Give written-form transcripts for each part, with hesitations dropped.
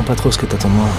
pas trop ce que t'attends de moi.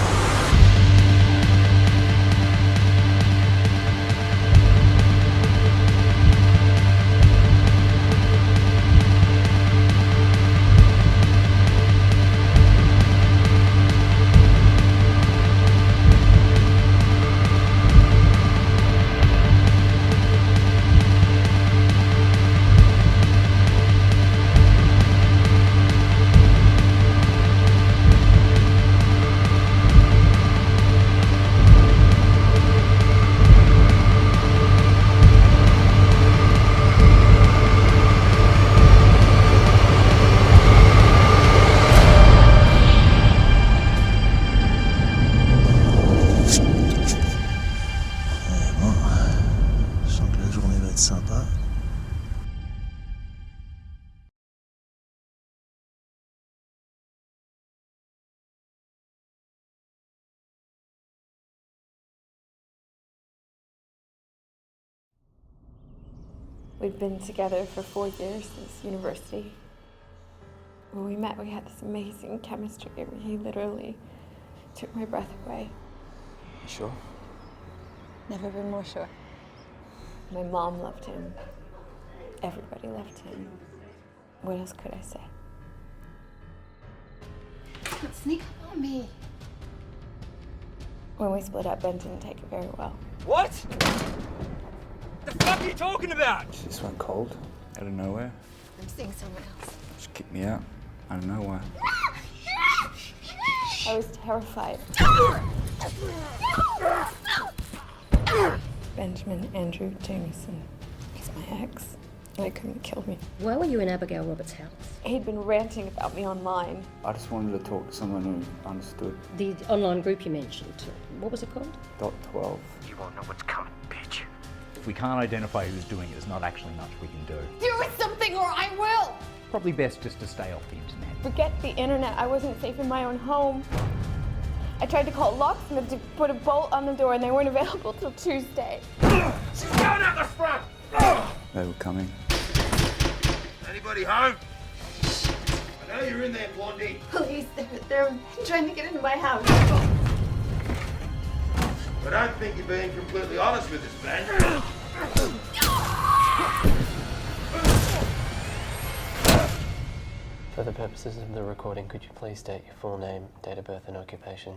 We'd been together for 4 years since university. When we met, we had this amazing chemistry. He literally took my breath away. You sure? Never been more sure. My mom loved him. Everybody loved him. What else could I say? Don't sneak up on me. When we split up, Ben didn't take it very well. What? The fuck are you talking about? This went cold. Out of nowhere. I'm seeing someone else. Just kicked me out. I don't know why. I was terrified. Benjamin Andrew Jameson. He's my ex. And he couldn't kill me. Why were you in Abigail Roberts' house? He'd been ranting about me online. I just wanted to talk to someone who understood. The online group you mentioned, what was it called? .12. You won't know what's coming, bitch. If we can't identify who's doing it, there's not actually much we can do. Do something or I will! Probably best just to stay off the internet. Forget the internet. I wasn't safe in my own home. I tried to call a locksmith to put a bolt on the door and they weren't available till Tuesday. She's going out the front! They were coming. Anybody home? I know you're in there, Blondie. Police, they're trying to get into my house. I don't think you're being completely honest with us, man. For the purposes of the recording, could you please state your full name, date of birth and occupation?